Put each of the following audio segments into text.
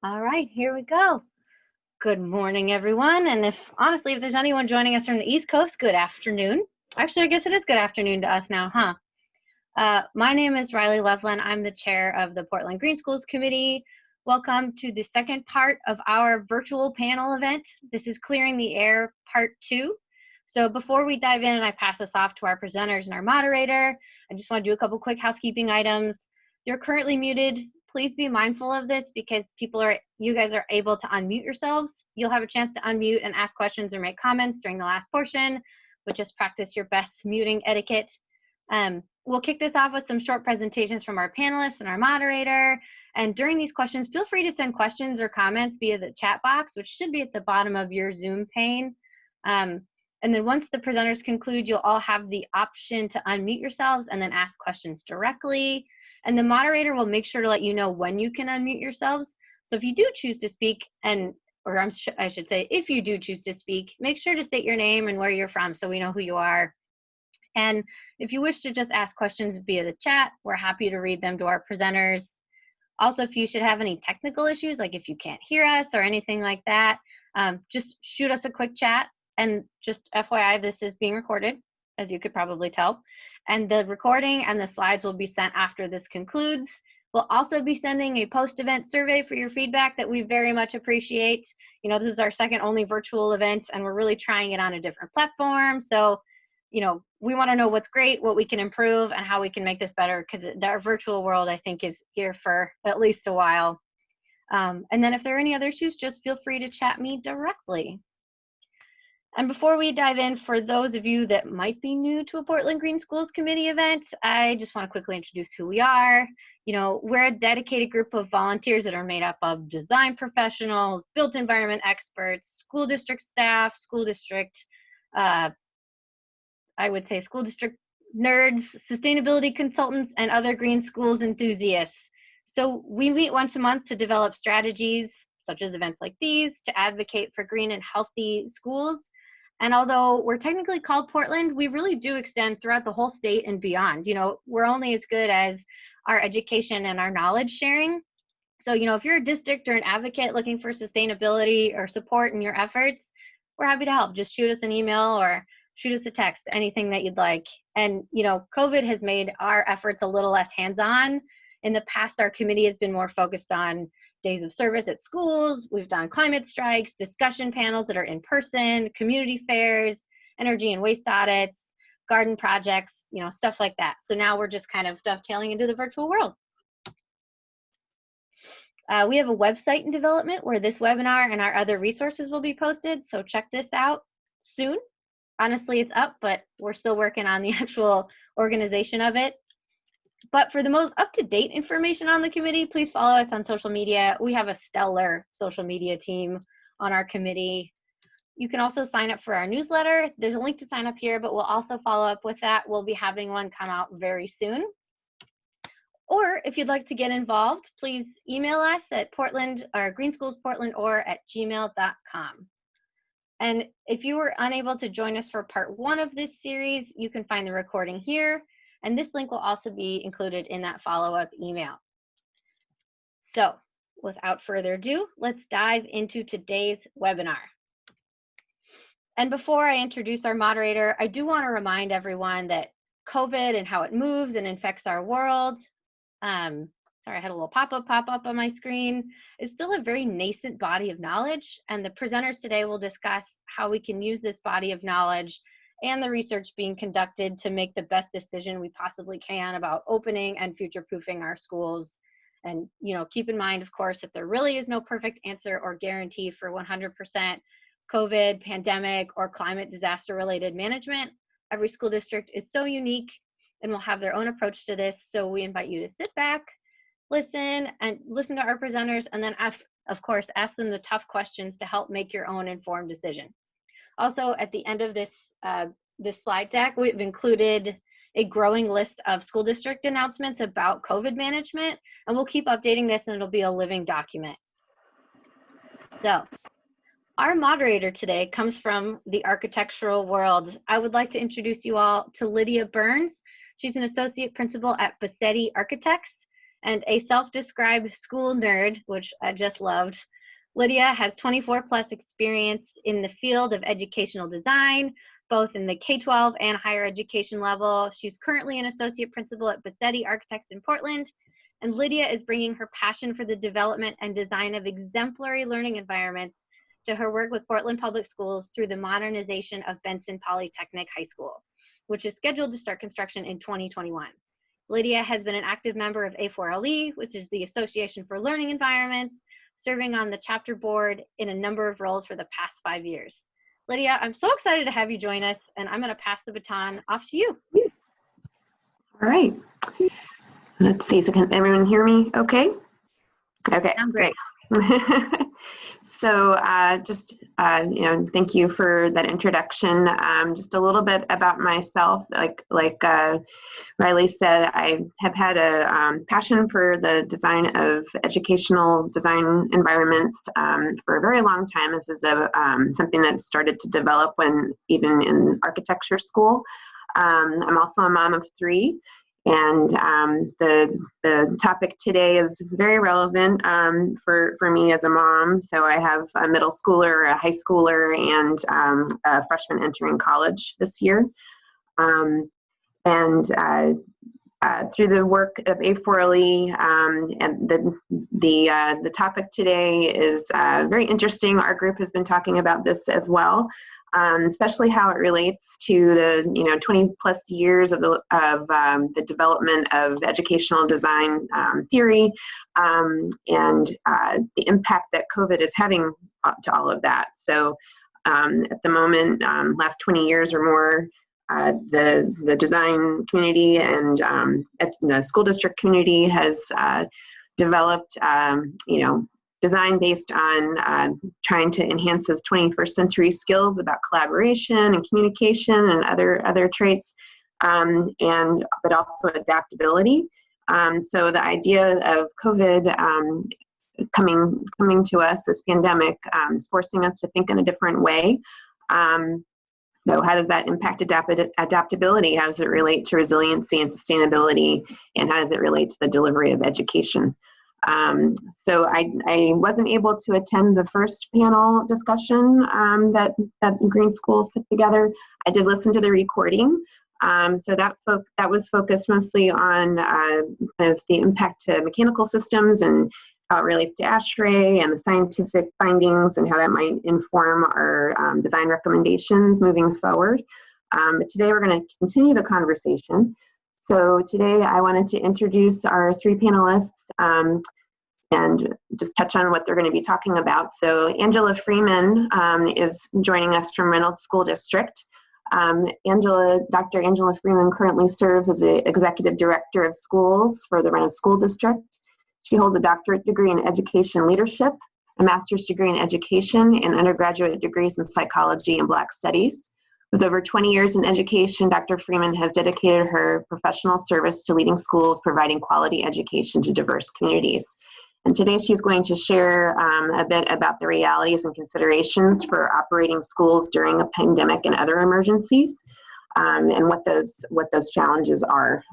All right, here we go. Good morning, everyone. And honestly, if there's anyone joining us from the East Coast, good afternoon. Actually, I guess it is good afternoon to us now, huh? My name is Riley Loveland. I'm the chair of the Portland Green Schools Committee. Welcome to the second part of our virtual panel event. This is Clearing the Air Part 2. So before we dive in and I pass this off to our presenters and our moderator, I just want to do a couple quick housekeeping items. You're currently muted. Please be mindful of this because you guys are able to unmute yourselves. You'll have a chance to unmute and ask questions or make comments during the last portion, but just practice your best muting etiquette. We'll kick this off with some short presentations from our panelists and our moderator. And during these questions, feel free to send questions or comments via the chat box, which should be at the bottom of your Zoom pane. And then once the presenters conclude, you'll all have the option to unmute yourselves and then ask questions directly. And the moderator will make sure to let you know when you can unmute yourselves. So if you do choose to speak, I should say, if you do choose to speak, make sure to state your name and where you're from so we know who you are. And if you wish to just ask questions via the chat, we're happy to read them to our presenters. Also, if you should have any technical issues, like if you can't hear us or anything like that, just shoot us a quick chat. And just FYI, this is being recorded, as you could probably tell. And the recording and the slides will be sent after this concludes. We'll also be sending a post-event survey for your feedback that we very much appreciate. You know, this is our second only virtual event, and we're really trying it on a different platform. So, you know, we want to know what's great, what we can improve, and how we can make this better, because our virtual world, I think, is here for at least a while. And then if there are any other issues, just feel free to chat me directly. And before we dive in, for those of you that might be new to a Portland Green Schools Committee event, I just want to quickly introduce who we are. You know, we're a dedicated group of volunteers that are made up of design professionals, built environment experts, school district staff, school district, I would say school district nerds, sustainability consultants, and other green schools enthusiasts. So we meet once a month to develop strategies, such as events like these, to advocate for green and healthy schools. And although we're technically called Portland, we really do extend throughout the whole state and beyond. You know, we're only as good as our education and our knowledge sharing. So, you know, if you're a district or an advocate looking for sustainability or support in your efforts, we're happy to help. Just shoot us an email or shoot us a text, anything that you'd like. And, you know, COVID has made our efforts a little less hands-on. In the past, our committee has been more focused on days of service at schools. We've done climate strikes, discussion panels that are in person, community fairs, energy and waste audits, garden projects, you know, stuff like that. So now we're just kind of dovetailing into the virtual world. We have a website in development where this webinar and our other resources will be posted. So check this out soon. Honestly, it's up, but we're still working on the actual organization of it. But for the most up-to-date information on the committee, please follow us on social media. We have a stellar social media team on our committee. You can also sign up for our newsletter. There's a link to sign up here, but we'll also follow up with that. We'll be having one come out very soon. Or if you'd like to get involved, please email us at greenschoolsportland@gmail.com. And if you were unable to join us for part 1 of this series, you can find the recording here. And this link will also be included in that follow-up email. So without further ado, let's dive into today's webinar. And before I introduce our moderator, I do want to remind everyone that COVID and how it moves and infects our world, sorry, I had a little pop-up on my screen, is still a very nascent body of knowledge. And the presenters today will discuss how we can use this body of knowledge and the research being conducted to make the best decision we possibly can about opening and future-proofing our schools. And, you know, keep in mind, of course, that there really is no perfect answer or guarantee for 100% COVID, pandemic, or climate disaster-related management. Every school district is so unique and will have their own approach to this. So we invite you to sit back, listen to our presenters, and then, of course, ask them the tough questions to help make your own informed decision. Also, at the end of this slide deck, we've included a growing list of school district announcements about COVID management, and we'll keep updating this, and it'll be a living document. So, our moderator today comes from the architectural world. I would like to introduce you all to Lydia Burns. She's an associate principal at Bassetti Architects, and a self-described school nerd, which I just loved. Lydia has 24+ experience in the field of educational design, both in the K-12 and higher education level. She's currently an associate principal at Bassetti Architects in Portland, and Lydia is bringing her passion for the development and design of exemplary learning environments to her work with Portland Public Schools through the modernization of Benson Polytechnic High School, which is scheduled to start construction in 2021. Lydia has been an active member of A4LE, which is the Association for Learning Environments, serving on the chapter board in a number of roles for the past 5 years. Lydia, I'm so excited to have you join us, and I'm going to pass the baton off to you. All right. Let's see. So can everyone hear me okay? Okay, great. So thank you for that introduction. Just a little bit about myself. Like Riley said, I have had a passion for the design of educational design environments for a very long time. This is something that started to develop when even in architecture school. I'm also a mom of 3. And the topic today is very relevant for me as a mom. So I have a middle schooler, a high schooler, and a freshman entering college this year. Through the work of A4LE, and the topic today is very interesting. Our group has been talking about this as well. Especially how it relates to the 20+ years of the development of educational design theory, and the impact that COVID is having to all of that. So at the moment, last 20 years or more, the design community and the school district community has developed design based on trying to enhance those 21st century skills about collaboration and communication and other traits, but also adaptability. So the idea of COVID coming to us, this pandemic, is forcing us to think in a different way. So how does that impact adaptability? How does it relate to resiliency and sustainability? And how does it relate to the delivery of education? So I wasn't able to attend the first panel discussion that Green Schools put together. I did listen to the recording. So that was focused mostly on kind of the impact to mechanical systems and how it relates to ASHRAE and the scientific findings and how that might inform our design recommendations moving forward. But today we're going to continue the conversation. So today I wanted to introduce our 3 panelists and just touch on what they're going to be talking about. So Angela Freeman is joining us from Reynolds School District. Dr. Angela Freeman currently serves as the Executive Director of Schools for the Reynolds School District. She holds a doctorate degree in education leadership, a master's degree in education, and undergraduate degrees in psychology and Black studies. With over 20 years in education, Dr. Freeman has dedicated her professional service to leading schools, providing quality education to diverse communities. And today she's going to share a bit about the realities and considerations for operating schools during a pandemic and other emergencies, and what those challenges are.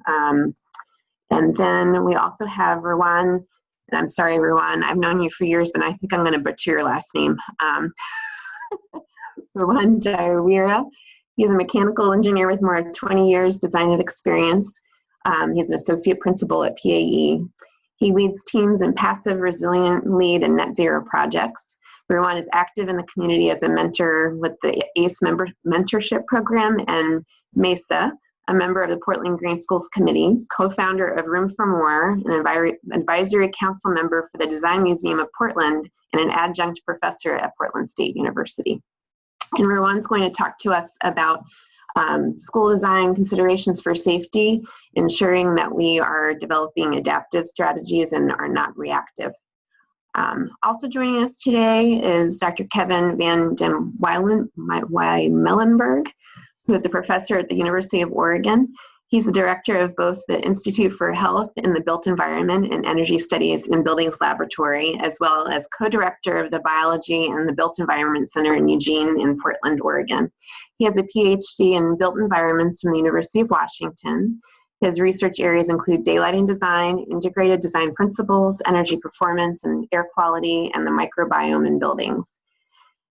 And then we also have Ruwan, and I'm sorry, Ruwan, I've known you for years, but I think I'm going to butcher your last name. Ruwan Jayaweera. He's a mechanical engineer with more than 20 years design experience. He's an associate principal at PAE. He leads teams in passive, resilient, lead, and net zero projects. Ruwan is active in the community as a mentor with the ACE mentorship program, and MESA, a member of the Portland Green Schools Committee, co-founder of Room for More, an advisory council member for the Design Museum of Portland, and an adjunct professor at Portland State University. And Ruwan's going to talk to us about school design considerations for safety, ensuring that we are developing adaptive strategies and are not reactive. Also joining us today is Dr. Kevin van den Wymelenberg, who is a professor at the University of Oregon. He's the director of both the Institute for Health in the Built Environment and Energy Studies in Buildings Laboratory, as well as co-director of the Biology and the Built Environment Center in Eugene in Portland, Oregon. He has a PhD in Built Environments from the University of Washington. His research areas include daylighting design, integrated design principles, energy performance and air quality, and the microbiome in buildings.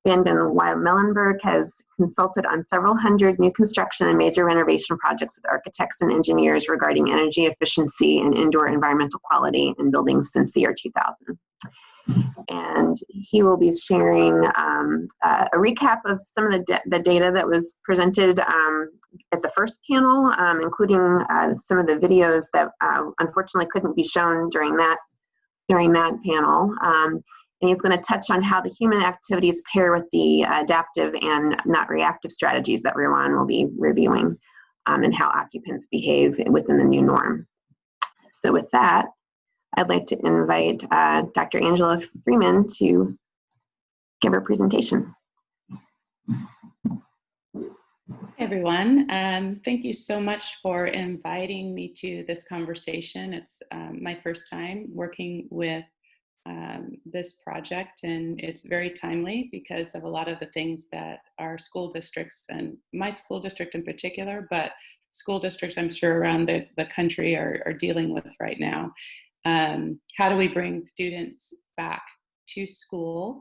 And in Wymelenberg has consulted on several hundred new construction and major renovation projects with architects and engineers regarding energy efficiency and indoor environmental quality in buildings since the year 2000. And he will be sharing a recap of some of the data that was presented at the first panel, including some of the videos that unfortunately couldn't be shown during that panel. And he's going to touch on how the human activities pair with the adaptive and not reactive strategies that Ruwan will be reviewing, and how occupants behave within the new norm. So with that, I'd like to invite Dr. Angela Freeman to give her presentation. Hey everyone, thank you so much for inviting me to this conversation. It's my first time working with this project, and it's very timely because of a lot of the things that our school districts, and my school district in particular, but school districts I'm sure around the country are dealing with right now. How do we bring students back to school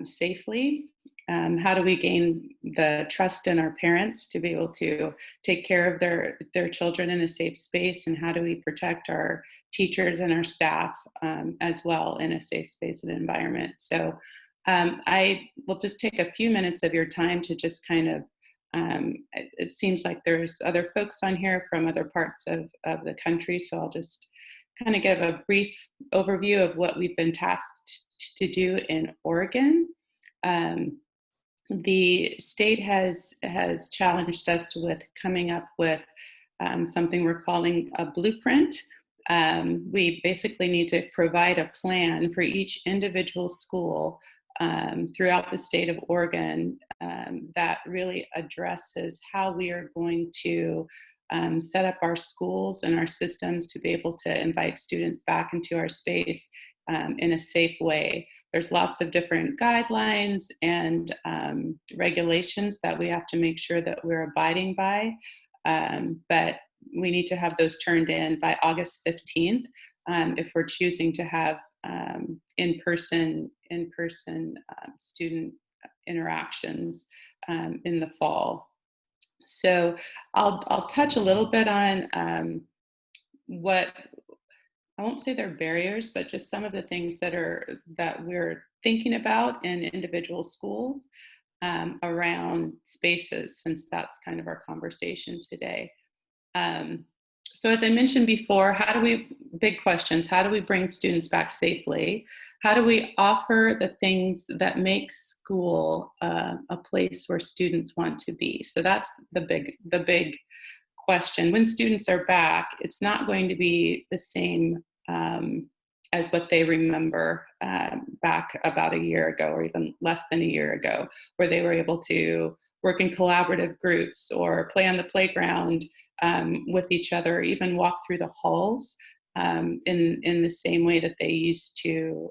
safely? How do we gain the trust in our parents to be able to take care of their children in a safe space? And how do we protect our teachers and our staff as well in a safe space and environment? So I will just take a few minutes of your time to just kind of, it seems like there's other folks on here from other parts of the country, so I'll just kind of give a brief overview of what we've been tasked to do in Oregon. The state has challenged us with coming up with something we're calling a blueprint. We basically need to provide a plan for each individual school throughout the state of Oregon that really addresses how we are going to set up our schools and our systems to be able to invite students back into our space in a safe way. There's lots of different guidelines and regulations that we have to make sure that we're abiding by, but we need to have those turned in by August 15th if we're choosing to have in-person student interactions in the fall. So I'll touch a little bit on what, I won't say they're barriers, but just some of the things that we're thinking about in individual schools around spaces, since that's kind of our conversation today. So as I mentioned before, big questions, how do we bring students back safely? How do we offer the things that make school a place where students want to be? So that's the big question. When students are back, it's not going to be the same as what they remember back about a year ago, or even less than a year ago, where they were able to work in collaborative groups or play on the playground with each other, even walk through the halls in the same way that they used to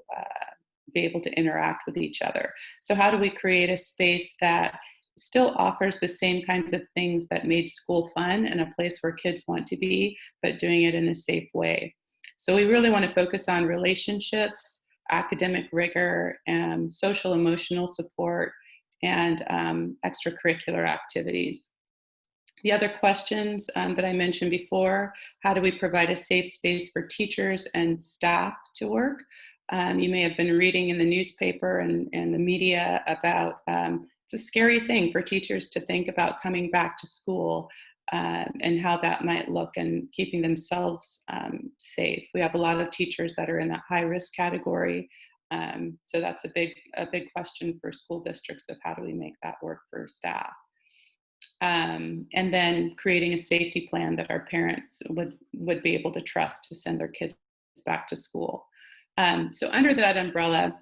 be able to interact with each other. So how do we create a space that still offers the same kinds of things that made school fun and a place where kids want to be, but doing it in a safe way? So we really want to focus on relationships, academic rigor, and social emotional support, and extracurricular activities. The other questions that I mentioned before, how do we provide a safe space for teachers and staff to work? You may have been reading in the newspaper and the media about, it's a scary thing for teachers to think about coming back to school and how that might look and keeping themselves safe. We have a lot of teachers that are in that high risk category. So that's a big question for school districts of how do we make that work for staff. And then creating a safety plan that our parents would be able to trust to send their kids back to school. So under that umbrella,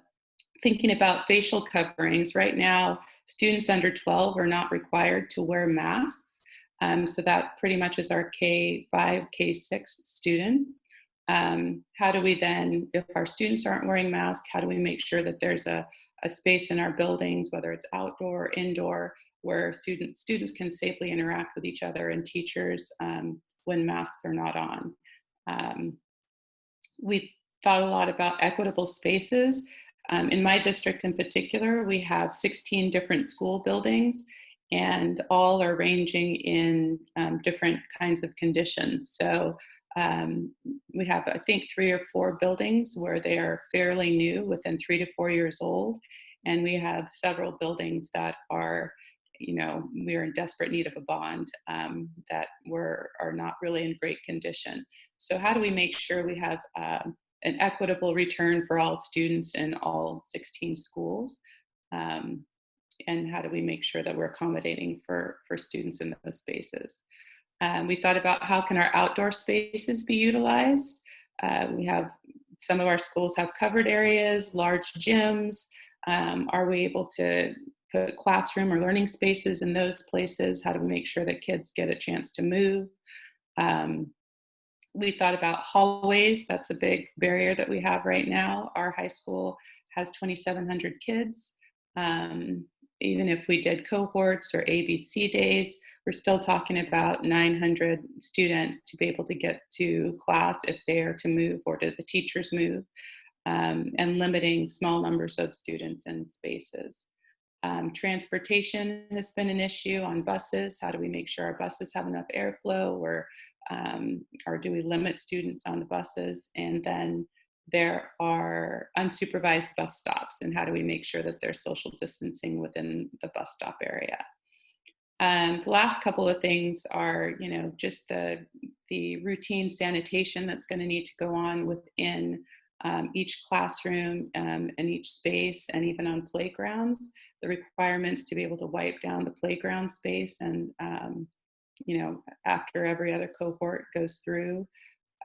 thinking about facial coverings, right now, students under 12 are not required to wear masks. So that pretty much is our K5, K6 students. How do we then, if our students aren't wearing masks, how do we make sure that there's a space in our buildings, whether it's outdoor or indoor, where students can safely interact with each other, and teachers when masks are not on. We thought a lot about equitable spaces. In my district in particular, we have 16 different school buildings, and all are ranging in different kinds of conditions. So we have, I think, 3 or 4 buildings where they are fairly new, within 3 to 4 years old. And we have several buildings that are, we're in desperate need of a bond, that are not really in great condition. So how do we make sure we have an equitable return for all students in all 16 schools? And how do we make sure that we're accommodating for students in those spaces? We thought about how can our outdoor spaces be utilized. We have, some of our schools have covered areas, large gyms. Are we able to put classroom or learning spaces in those places? How do we make sure that kids get a chance to move? We thought about hallways. That's a big barrier that we have right now. Our high school has 2,700 kids. Even if we did cohorts or ABC days, we're still talking about 900 students to be able to get to class if they are to move, or do the teachers move, and limiting small numbers of students in spaces. Transportation has been an issue on buses. How do we make sure our buses have enough airflow, or do we limit students on the buses? And then there are unsupervised bus stops, and how do we make sure that there's social distancing within the bus stop area? The last couple of things are, just the routine sanitation that's going to need to go on within each classroom and each space, and even on playgrounds. The requirements to be able to wipe down the playground space, and after every other cohort goes through,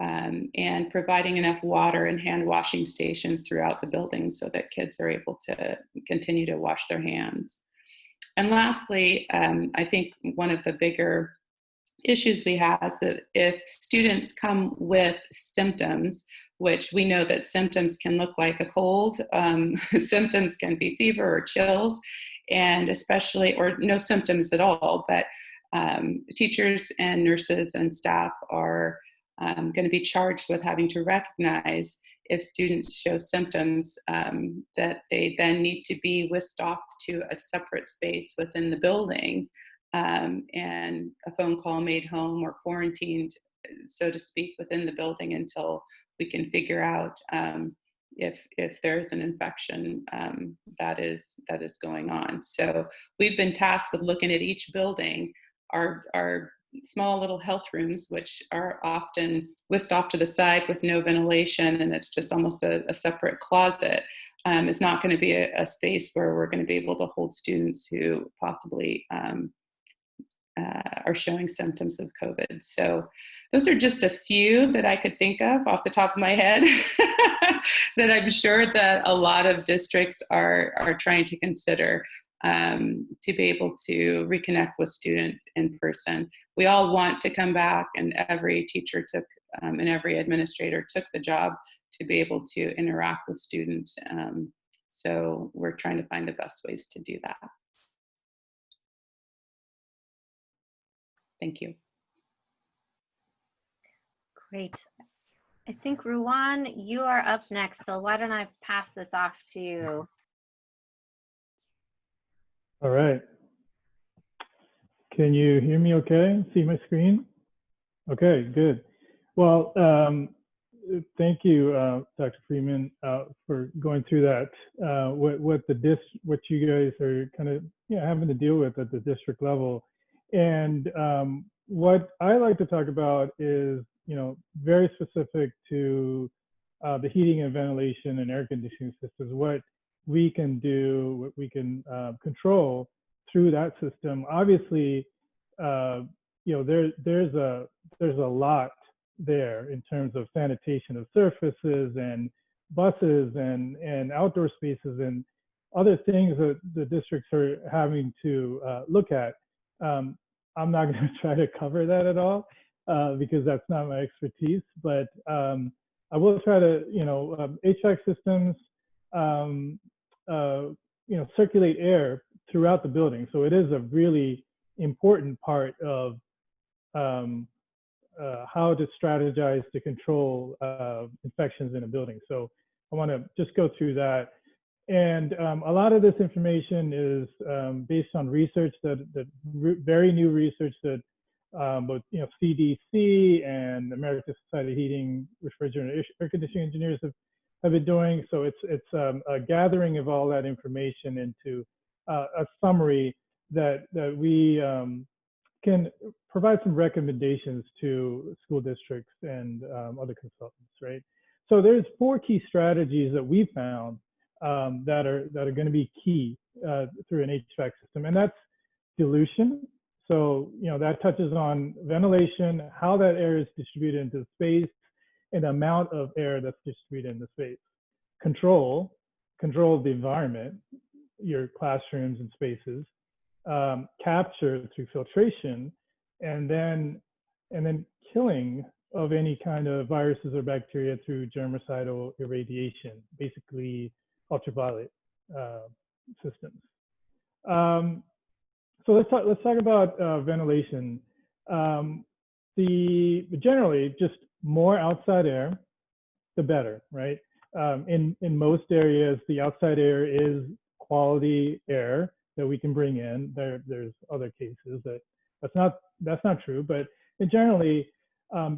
and providing enough water and hand washing stations throughout the building so that kids are able to continue to wash their hands. And lastly, I think one of the bigger issues we have is that if students come with symptoms, which we know that symptoms can look like a cold, symptoms can be fever or chills, and especially, or no symptoms at all, but teachers and nurses and staff are going to be charged with having to recognize if students show symptoms, that they then need to be whisked off to a separate space within the building, and a phone call made home, or quarantined, so to speak, within the building until we can figure out if there's an infection that is going on. So we've been tasked with looking at each building. Our small little health rooms, which are often whisked off to the side with no ventilation, and it's just almost a separate closet, is not going to be a space where we're going to be able to hold students who possibly are showing symptoms of COVID. So those are just a few that I could think of off the top of my head that I'm sure that a lot of districts are trying to consider, to be able to reconnect with students in person. We all want to come back, and every teacher took, and every administrator took the job to be able to interact with students. So we're trying to find the best ways to do that. Thank you. Great. I think, Ruwan, you are up next, so why don't I pass this off to you? All right. Can you hear me okay? See my screen? Okay, good. Well, thank you, Dr. Freeman, for going through that, what you guys are kind of having to deal with at the district level. And what I like to talk about is, very specific to the heating and ventilation and air conditioning systems, what we can do, what we can control through that system. Obviously, there's a lot there in terms of sanitation of surfaces and buses and outdoor spaces and other things that the districts are having to look at. I'm not going to try to cover that at all because that's not my expertise, but I will try to, HVAC systems, circulate air throughout the building. So it is a really important part of how to strategize to control infections in a building. So I want to just go through that. And a lot of this information is based on research very new research that both CDC and American Society of Heating, Refrigerant, and Air Conditioning Engineers have been doing. So it's a gathering of all that information into a summary that we can provide some recommendations to school districts and other consultants, right? So there's 4 key strategies that we found that are going to be key through an HVAC system, and that's dilution. So that touches on ventilation, how that air is distributed into space, and the amount of air that's distributed in the space. Control of the environment, your classrooms and spaces. Capture through filtration, and then killing of any kind of viruses or bacteria through germicidal irradiation, basically ultraviolet systems. So let's talk about ventilation. Generally, just more outside air, the better, right? In most areas, the outside air is quality air that we can bring in. There's other cases that's not true, but generally,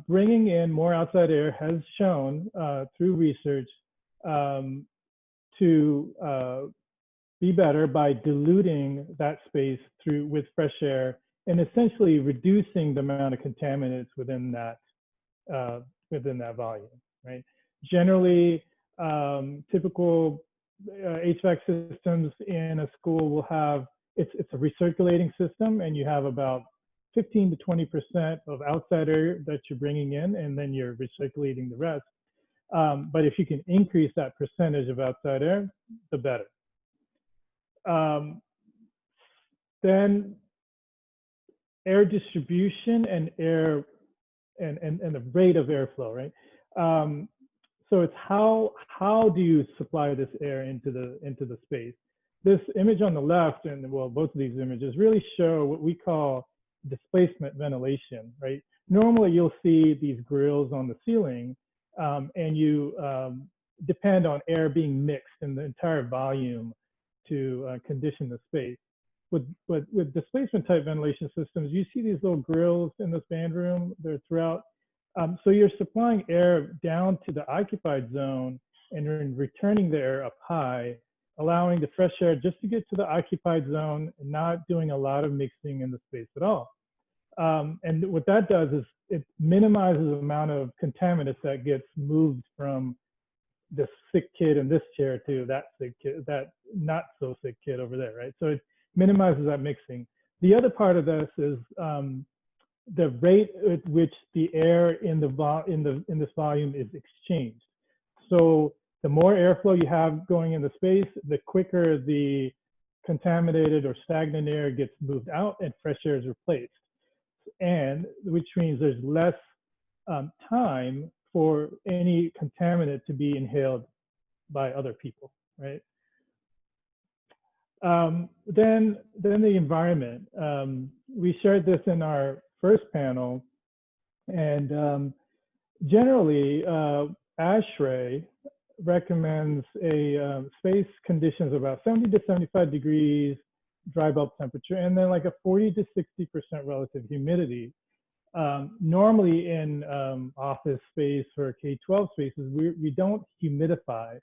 bringing in more outside air has shown through research to be better by diluting that space with fresh air and essentially reducing the amount of contaminants within that volume, right? Generally, typical HVAC systems in a school will have, it's a recirculating system, and you have about 15 to 20% of outside air that you're bringing in, and then you're recirculating the rest. But if you can increase that percentage of outside air, the better. Then air distribution and the rate of airflow, right? So it's how do you supply this air into the space? This image on the left, and well, both of these images really show what we call displacement ventilation, right? Normally you'll see these grills on the ceiling, and you depend on air being mixed in the entire volume to condition the space. With displacement type ventilation systems, you see these little grills in this band room, they're throughout. So you're supplying air down to the occupied zone and then returning the air up high, allowing the fresh air just to get to the occupied zone and not doing a lot of mixing in the space at all. And what that does is it minimizes the amount of contaminants that gets moved from this sick kid in this chair to that sick kid, that not so sick kid over there, right? So it minimizes that mixing. The other part of this is the rate at which the air in this volume is exchanged. So the more airflow you have going in the space, the quicker the contaminated or stagnant air gets moved out and fresh air is replaced. And which means there's less time for any contaminant to be inhaled by other people, right? Then the environment. We shared this in our first panel, and generally, ASHRAE recommends a space conditions of about 70 to 75 degrees dry bulb temperature, and then like a 40 to 60% relative humidity. Normally in office space or K-12 spaces, we don't humidify,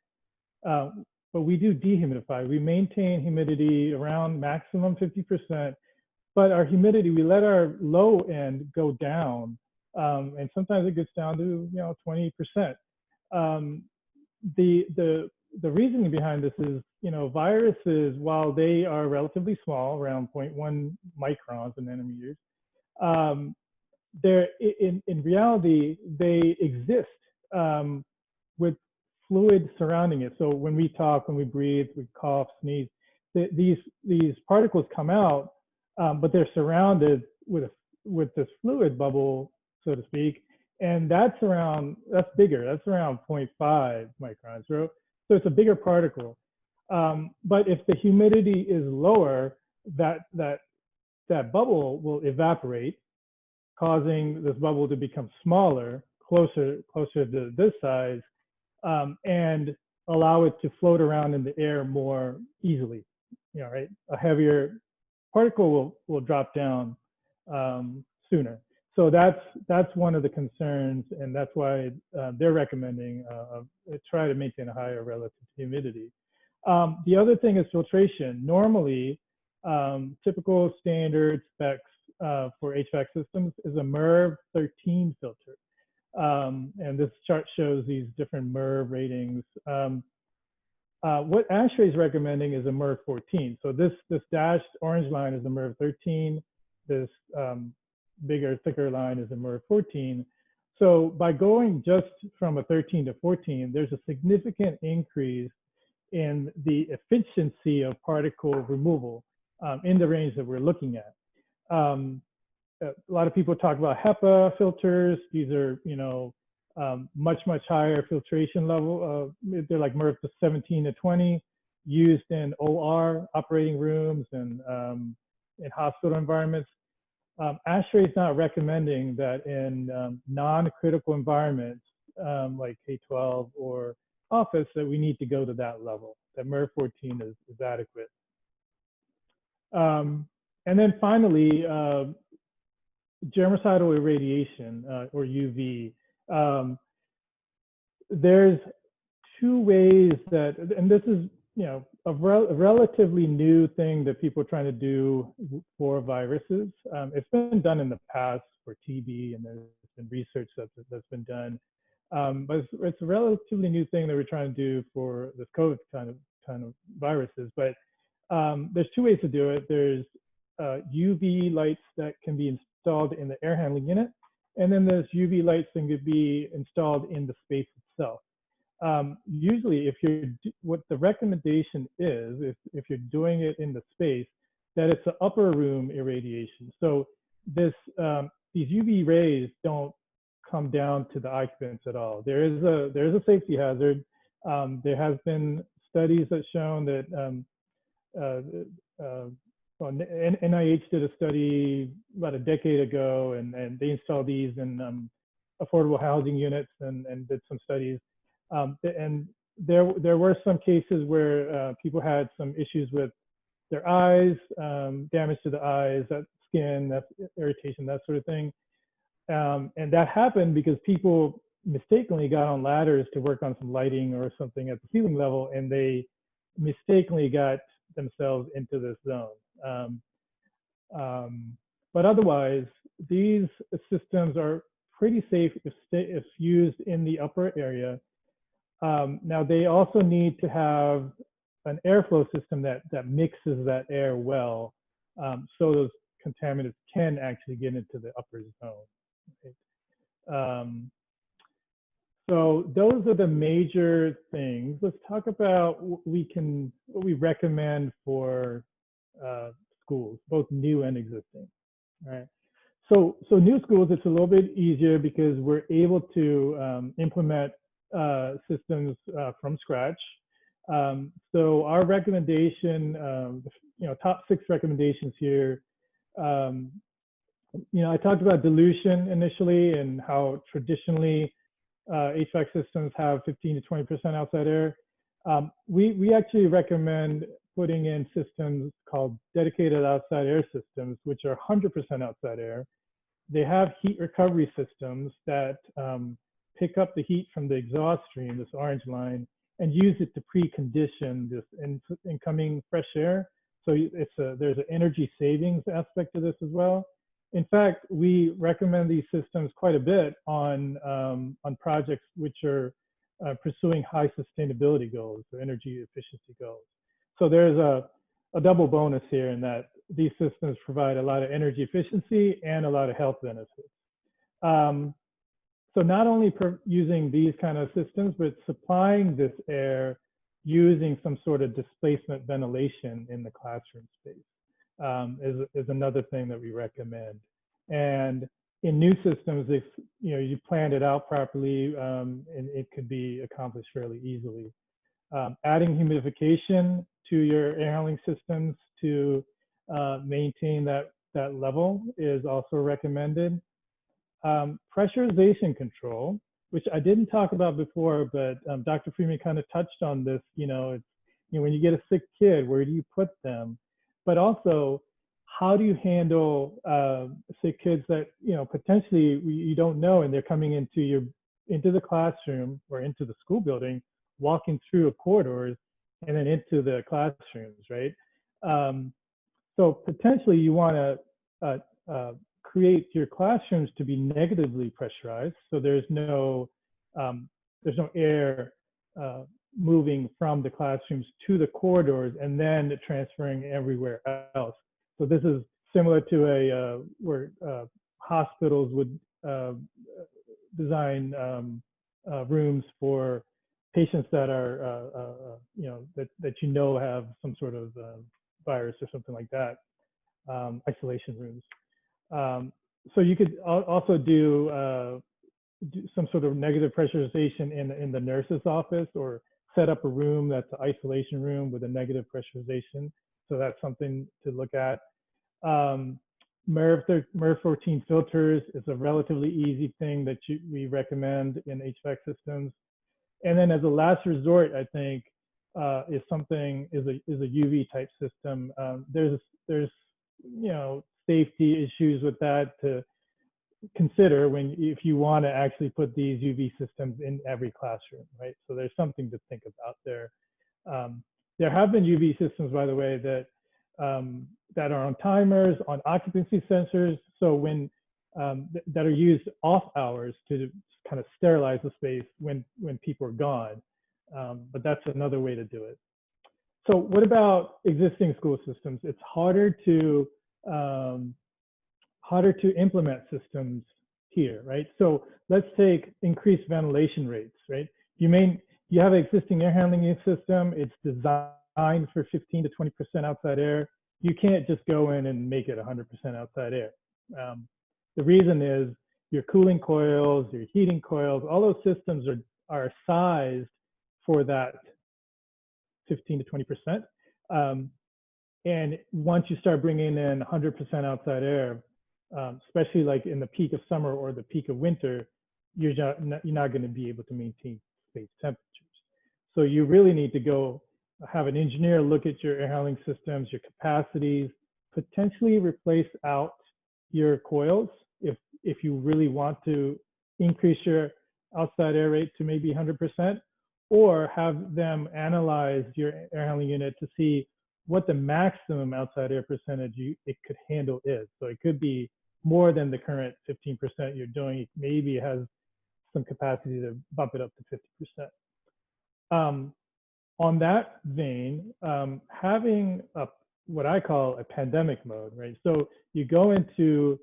but we do dehumidify. We maintain humidity around maximum 50%, but our humidity, we let our low end go down, and sometimes it gets down to 20%. The reasoning behind this is, viruses, while they are relatively small, around 0.1 microns in nanometers, they're in reality they exist with fluid surrounding it. So when we talk, when we breathe, we cough, sneeze, these particles come out, but they're surrounded with this fluid bubble, so to speak, and that's bigger. That's around 0.5 microns. So it's a bigger particle. But if the humidity is lower, that bubble will evaporate, causing this bubble to become smaller, closer to this size, and allow it to float around in the air more easily. Right? A heavier particle will drop down sooner. So that's one of the concerns, and that's why they're recommending try to maintain a higher relative humidity. The other thing is filtration. Normally, typical standard specs for HVAC systems is a MERV 13 filter. And this chart shows these different MERV ratings. What ASHRAE is recommending is a MERV 14. So this dashed orange line is a MERV 13. This bigger, thicker line is a MERV 14. So by going just from a 13 to 14, there's a significant increase in the efficiency of particle removal in the range that we're looking at. A lot of people talk about HEPA filters. These are, much higher filtration level. They're like MERV 17 to 20, used in OR operating rooms and in hospital environments. ASHRAE is not recommending that in non-critical environments like K-12 or office that we need to go to that level. That MERV 14 is adequate. And then finally, germicidal irradiation or UV. There's two ways that, and this is a relatively new thing that people are trying to do for viruses. It's been done in the past for TB, and there's been research that's been done. But it's a relatively new thing that we're trying to do for this COVID kind of viruses. But there's two ways to do it. There's UV lights that can be installed in the air handling unit, and then there's UV lights that can be installed in the space itself. Usually, what the recommendation is, if you're doing it in the space, that it's an upper room irradiation. So these UV rays don't come down to the occupants at all. There is a safety hazard. There has been studies that shown that NIH did a study about a decade ago, and they installed these in affordable housing units and did some studies. And there were some cases where people had some issues with their eyes, damage to the eyes, that skin, that irritation, that sort of thing. And that happened because people mistakenly got on ladders to work on some lighting or something at the ceiling level, and they mistakenly got themselves into this zone. But otherwise, these systems are pretty safe if used in the upper area. Now, they also need to have an airflow system that mixes that air well, so those contaminants can actually get into the upper zone. Right? So those are the major things. Let's talk about what we recommend for schools, both new and existing. All right. So new schools, it's a little bit easier because we're able to implement systems from scratch. So our recommendation, top 6 recommendations here. I talked about dilution initially and how traditionally HVAC systems have 15 to 20% outside air. We actually recommend putting in systems called dedicated outside air systems, which are 100% outside air. They have heat recovery systems that pick up the heat from the exhaust stream, this orange line, and use it to precondition this incoming fresh air. So there's an energy savings aspect to this as well. In fact, we recommend these systems quite a bit on projects which are pursuing high sustainability goals or energy efficiency goals. So there's a double bonus here in that these systems provide a lot of energy efficiency and a lot of health benefits. So not only using these kind of systems, but supplying this air using some sort of displacement ventilation in the classroom space is another thing that we recommend. And in new systems, if you planned it out properly, and it could be accomplished fairly easily. Adding humidification to your air handling systems to maintain that level is also recommended. pressurization control, which I didn't talk about before, but Dr. Freeman kind of touched on this. It's, when you get a sick kid, where do you put them? But also, how do you handle sick kids that potentially you don't know, and they're coming into the classroom or into the school building, walking through corridors and then into the classrooms, right? So potentially you want to create your classrooms to be negatively pressurized, so there's no air moving from the classrooms to the corridors and then transferring everywhere else. So this is similar to where hospitals would design rooms for patients that are that have some sort of virus or something like that, isolation rooms. So you could also do some sort of negative pressurization in the nurse's office, or set up a room that's an isolation room with a negative pressurization. So that's something to look at. MERV 14 filters is a relatively easy thing that we recommend in HVAC systems. And then as a last resort, I think is a UV type system. There's safety issues with that to consider if you want to actually put these UV systems in every classroom, right? So there's something to think about there. There have been UV systems, by the way, that are on timers, on occupancy sensors, so that are used off hours to kind of sterilize the space when people are gone. But that's another way to do it. So what about existing school systems? It's harder to implement systems here, right? So let's take increased ventilation rates, right? You have an existing air handling unit system. It's designed for 15 to 20% outside air. You can't just go in and make it 100% outside air. The reason is your cooling coils, your heating coils, all those systems are sized for that 15 to 20%. And once you start bringing in 100% outside air, especially like in the peak of summer or the peak of winter, you're not going to be able to maintain space temperatures. So you really need to go have an engineer look at your air handling systems, your capacities, potentially replace out your coils if you really want to increase your outside air rate to maybe 100%, or have them analyze your air handling unit to see what the maximum outside air percentage it could handle is. So it could be more than the current 15% you're doing. It maybe has some capacity to bump it up to 50%. On that vein, having what I call a pandemic mode, right? So you go into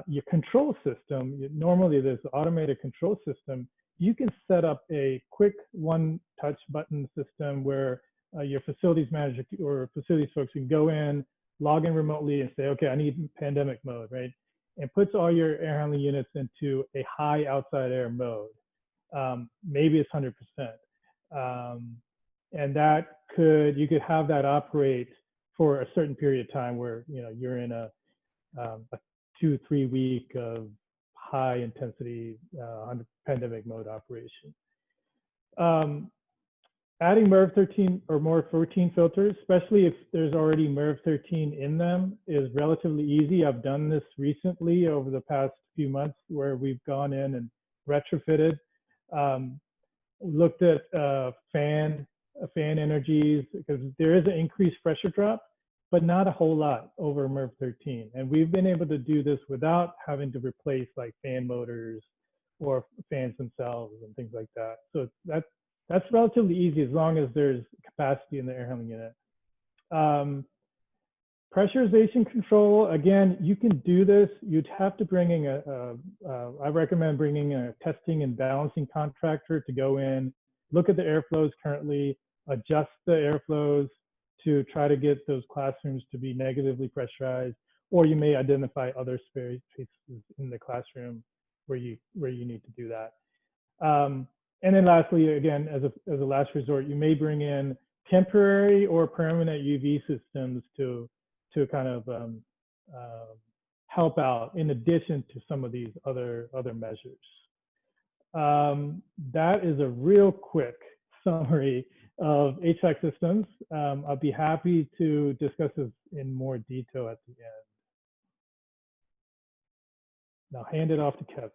your control system. Normally there's an automated control system. You can set up a quick one-touch button system where your facilities manager or facilities folks can go in, log in remotely and say, okay, I need pandemic mode, right? And puts all your air handling units into a high outside air mode. Maybe it's 100%. And you could have that operate for a certain period of time where you're in a 2-3 week of high intensity pandemic mode operation. Adding MERV 13 or more 14 filters, especially if there's already MERV 13 in them, is relatively easy. I've done this recently over the past few months where we've gone in and retrofitted, looked at fan energies, because there is an increased pressure drop, but not a whole lot over MERV 13. And we've been able to do this without having to replace like fan motors or fans themselves and things like that. So that's relatively easy as long as there's capacity in the air handling unit. Pressurization control, again, you can do this. You'd have to bring in I recommend bringing a testing and balancing contractor to go in, look at the airflows currently, adjust the airflows to try to get those classrooms to be negatively pressurized, or you may identify other spaces in the classroom where you need to do that. And then lastly, again, as a last resort, you may bring in temporary or permanent UV systems to kind of help out in addition to some of these other measures. That is a real quick summary of HVAC systems. I'll be happy to discuss this in more detail at the end. Now hand it off to Kevin.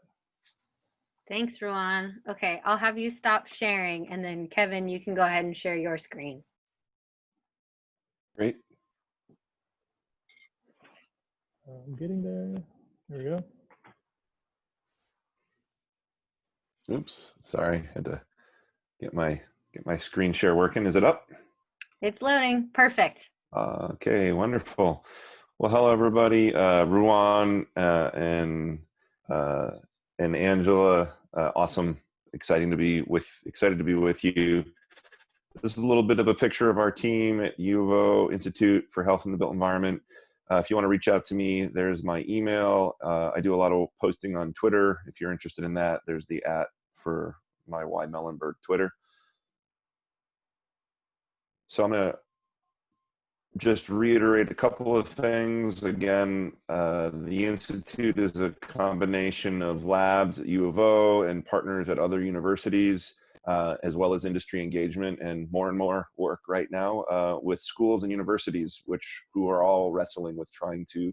Thanks, Ruwan. Okay, I'll have you stop sharing, and then Kevin, you can go ahead and share your screen. Great. I'm getting there. There we go. Oops, sorry, had to get my screen share working. Is it up? It's loading. Perfect. Okay, wonderful. Well, hello everybody. Ruwan and Angela, awesome. Excited to be with you. This is a little bit of a picture of our team at U of O Institute for Health in the Built Environment. If you want to reach out to me, there's my email. I do a lot of posting on Twitter. If you're interested in that, there's the @ for my Wymelenberg Twitter. So I'm going to just reiterate a couple of things. Again, the Institute is a combination of labs at U of O and partners at other universities, as well as industry engagement and more work right now with schools and universities, who are all wrestling with trying to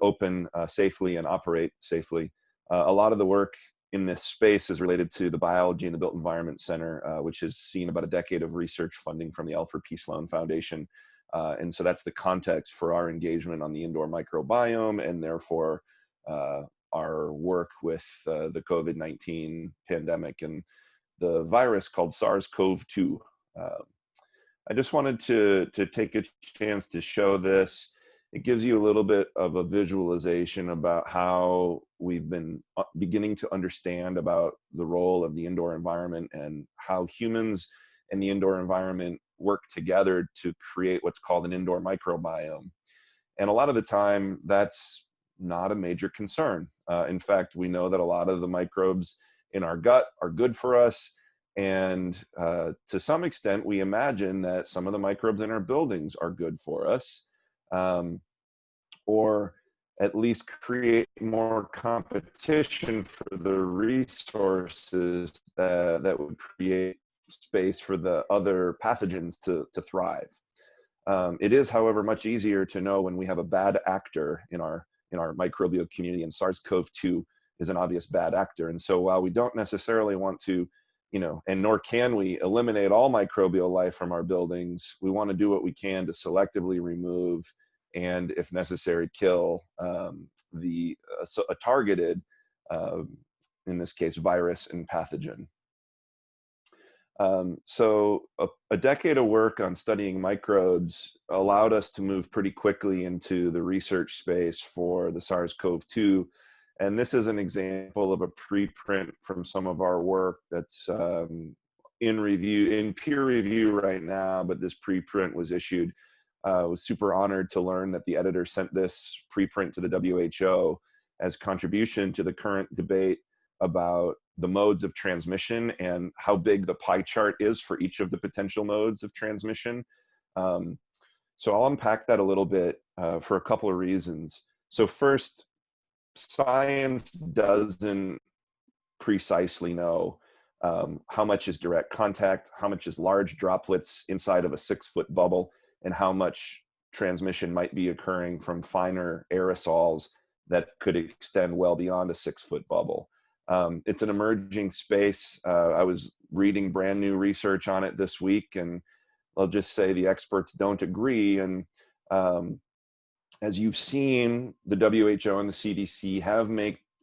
open safely and operate safely. A lot of the work in this space is related to the Biology and the Built Environment Center, which has seen about a decade of research funding from the Alfred P. Sloan Foundation. And so that's the context for our engagement on the indoor microbiome, and therefore our work with the COVID-19 pandemic and the virus called SARS-CoV-2. I just wanted to take a chance to show this. It gives you a little bit of a visualization about how we've been beginning to understand about the role of the indoor environment and how humans and the indoor environment work together to create what's called an indoor microbiome. And a lot of the time, that's not a major concern. In fact, we know that a lot of the microbes in our gut are good for us. And to some extent, we imagine that some of the microbes in our buildings are good for us. Or at least create more competition for the resources that would create space for the other pathogens to thrive. It is, however, much easier to know when we have a bad actor in our microbial community, and SARS-CoV-2 is an obvious bad actor. And so while we don't necessarily want to, and nor can we eliminate all microbial life from our buildings, we want to do what we can to selectively remove and, if necessary, kill a targeted, in this case, virus and pathogen. So a decade of work on studying microbes allowed us to move pretty quickly into the research space for the SARS-CoV-2. And this is an example of a preprint from some of our work that's in peer review right now, but this preprint was issued. I was super honored to learn that the editor sent this preprint to the WHO as contribution to the current debate about the modes of transmission and how big the pie chart is for each of the potential modes of transmission. So I'll unpack that a little bit for a couple of reasons. So first, science doesn't precisely know how much is direct contact, how much is large droplets inside of a 6-foot bubble, and how much transmission might be occurring from finer aerosols that could extend well beyond a 6-foot bubble. It's an emerging space. I was reading brand new research on it this week, and I'll just say the experts don't agree. And as you've seen, the WHO and the CDC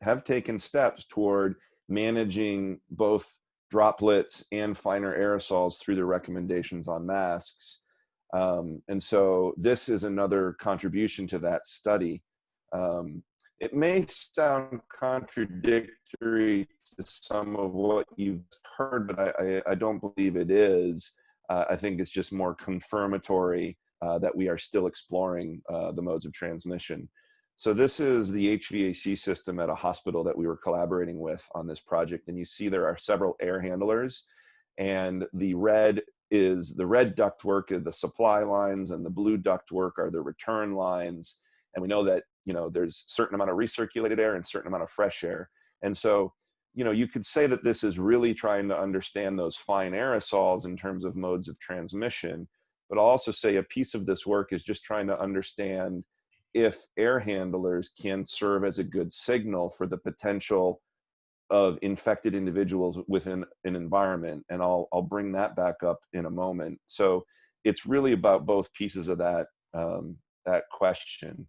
have taken steps toward managing both droplets and finer aerosols through their recommendations on masks. And so this is another contribution to that study. It may sound contradictory to some of what you've heard, but I don't believe it is. I think it's just more confirmatory that we are still exploring the modes of transmission. So this is the HVAC system at a hospital that we were collaborating with on this project. And you see there are several air handlers, and the red ductwork are the supply lines, and the blue ductwork are the return lines. And we know that there's a certain amount of recirculated air and a certain amount of fresh air. And so, you could say that this is really trying to understand those fine aerosols in terms of modes of transmission, but I'll also say a piece of this work is just trying to understand if air handlers can serve as a good signal for the potential of infected individuals within an environment. And I'll bring that back up in a moment. So it's really about both pieces of that question.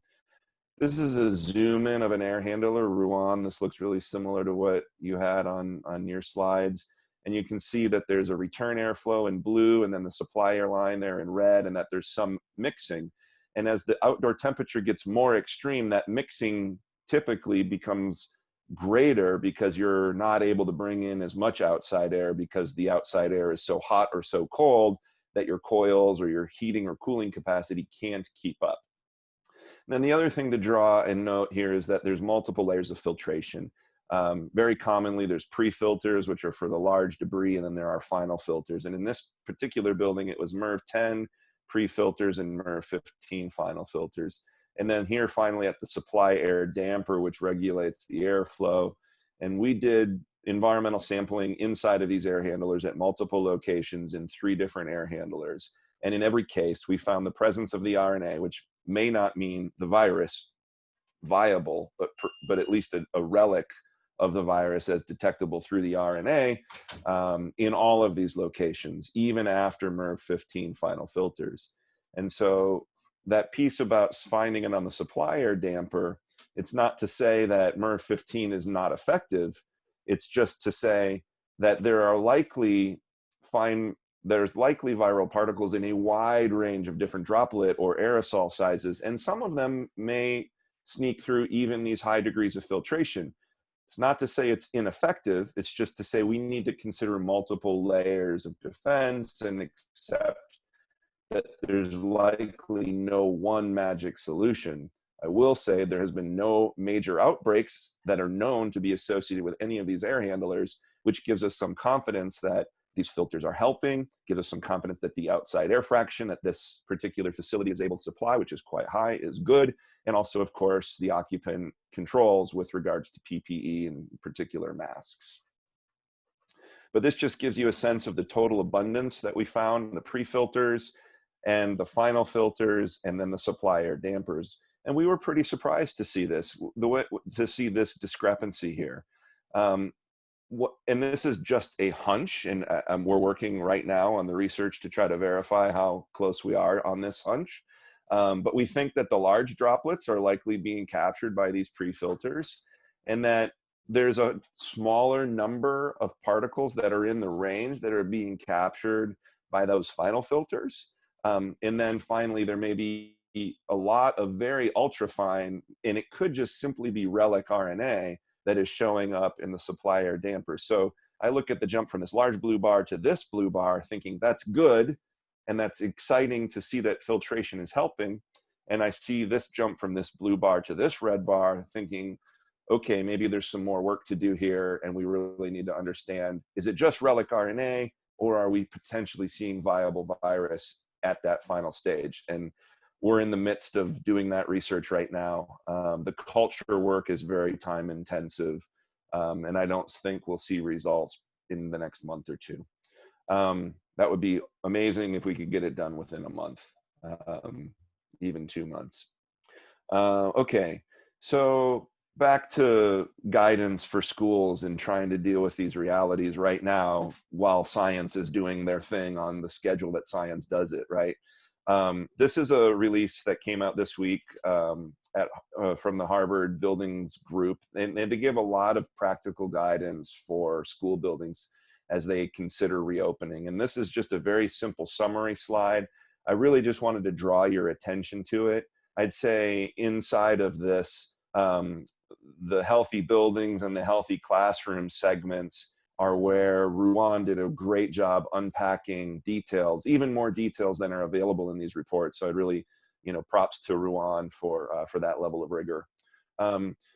This is a zoom in of an air handler, Ruwan. This looks really similar to what you had on your slides. And you can see that there's a return airflow in blue and then the supply air line there in red, and that there's some mixing. And as the outdoor temperature gets more extreme, that mixing typically becomes greater because you're not able to bring in as much outside air because the outside air is so hot or so cold that your coils or your heating or cooling capacity can't keep up. And then the other thing to draw and note here is that there's multiple layers of filtration. Very commonly, there's pre-filters, which are for the large debris, and then there are final filters. And in this particular building, it was MERV 10 pre-filters and MERV 15 final filters. And then here, finally, at the supply air damper, which regulates the airflow. And we did environmental sampling inside of these air handlers at multiple locations in 3 different air handlers. And in every case, we found the presence of the RNA, which may not mean the virus viable, but at least a relic of the virus as detectable through the RNA in all of these locations, even after MERV 15 final filters. And so that piece about finding it on the supply air damper, it's not to say that MERV 15 is not effective. It's just to say that there's likely viral particles in a wide range of different droplet or aerosol sizes, and some of them may sneak through even these high degrees of filtration. It's not to say it's ineffective, it's just to say we need to consider multiple layers of defense and accept that there's likely no one magic solution. I will say there has been no major outbreaks that are known to be associated with any of these air handlers, which gives us some confidence that these filters are helping, gives us some confidence that the outside air fraction that this particular facility is able to supply, which is quite high, is good. And also, of course, the occupant controls with regards to PPE and particular masks. But this just gives you a sense of the total abundance that we found in the pre-filters and the final filters and then the supply air dampers. And we were pretty surprised to see this, discrepancy here. And this is just a hunch, and we're working right now on the research to try to verify how close we are on this hunch. But we think that the large droplets are likely being captured by these pre-filters, and that there's a smaller number of particles that are in the range that are being captured by those final filters. And then finally, there may be a lot of very ultrafine, and it could just simply be relic RNA that is showing up in the supply air damper. So I look at the jump from this large blue bar to this blue bar thinking that's good, and that's exciting to see that filtration is helping. And I see this jump from this blue bar to this red bar thinking, okay, maybe there's some more work to do here, and we really need to understand, is it just relic RNA, or are we potentially seeing viable virus at that final stage? And we're in the midst of doing that research right now. The culture work is very time intensive, and I don't think we'll see results in the next month or 2. That would be amazing if we could get it done within a month, even 2 months. Okay, so back to guidance for schools and trying to deal with these realities right now while science is doing their thing on the schedule that science does it, right? This is a release that came out this week from the Harvard Buildings Group, and they give a lot of practical guidance for school buildings as they consider reopening. And this is just a very simple summary slide. I really just wanted to draw your attention to it. I'd say inside of this, the healthy buildings and the healthy classroom segments are where Ruwan did a great job unpacking details, even more details than are available in these reports. So I'd really, props to Ruwan for that level of rigor.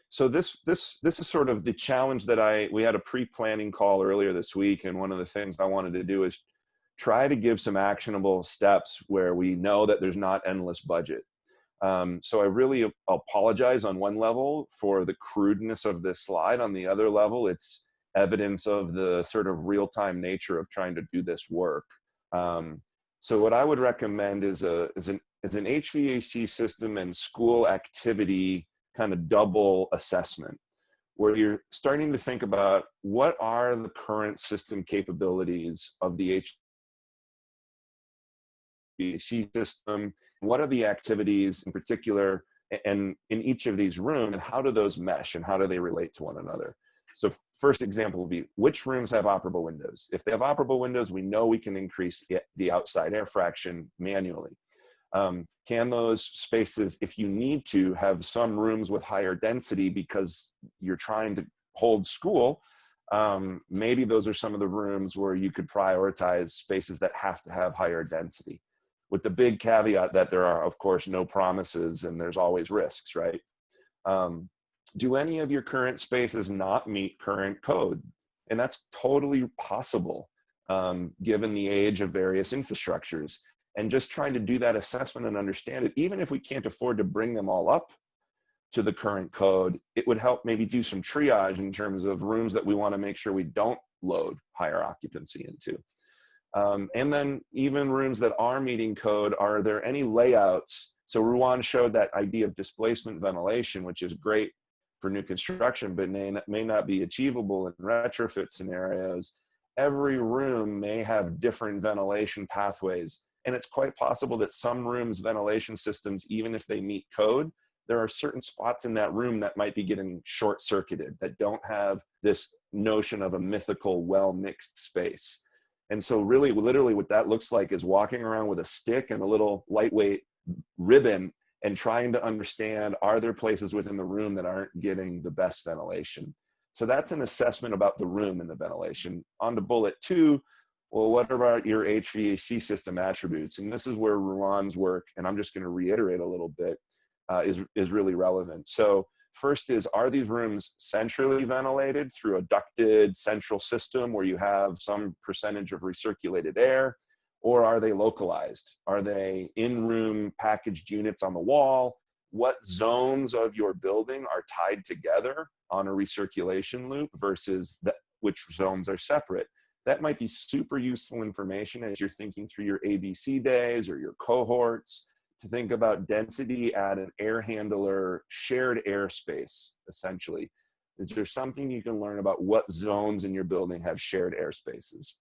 So this is sort of the challenge that we had a pre-planning call earlier this week, and one of the things I wanted to do is try to give some actionable steps where we know that there's not endless budget. So I really apologize on one level for the crudeness of this slide. On the other level, it's evidence of the sort of real-time nature of trying to do this work. So what I would recommend is an HVAC system and school activity kind of double assessment, where you're starting to think about what are the current system capabilities of the HVAC system, what are the activities in particular, and in each of these rooms, and how do those mesh and how do they relate to one another? So first example would be, which rooms have operable windows? If they have operable windows, we know we can increase the outside air fraction manually. Can those spaces, if you need to, have some rooms with higher density because you're trying to hold school? Maybe those are some of the rooms where you could prioritize spaces that have to have higher density, with the big caveat that there are, of course, no promises and there's always risks, right? Do any of your current spaces not meet current code? And that's totally possible, given the age of various infrastructures. And just trying to do that assessment and understand it, even if we can't afford to bring them all up to the current code, it would help maybe do some triage in terms of rooms that we want to make sure we don't load higher occupancy into. And then even rooms that are meeting code, are there any layouts? So Ruwan showed that idea of displacement ventilation, which is great for new construction, but may not be achievable in retrofit scenarios. Every room may have different ventilation pathways. And it's quite possible that some rooms' ventilation systems, even if they meet code, there are certain spots in that room that might be getting short-circuited, that don't have this notion of a mythical, well-mixed space. And so really, literally what that looks like is walking around with a stick and a little lightweight ribbon and trying to understand, are there places within the room that aren't getting the best ventilation? So that's an assessment about the room and the ventilation. On to bullet 2, well, what about your HVAC system attributes? And this is where Ruwan's work, and I'm just going to reiterate a little bit, is really relevant. So first is, are these rooms centrally ventilated through a ducted central system where you have some percentage of recirculated air, or are they localized? Are they in-room packaged units on the wall? What zones of your building are tied together on a recirculation loop versus which zones are separate? That might be super useful information as you're thinking through your ABC days or your cohorts, to think about density at an air handler shared airspace, essentially. Is there something you can learn about what zones in your building have shared airspaces?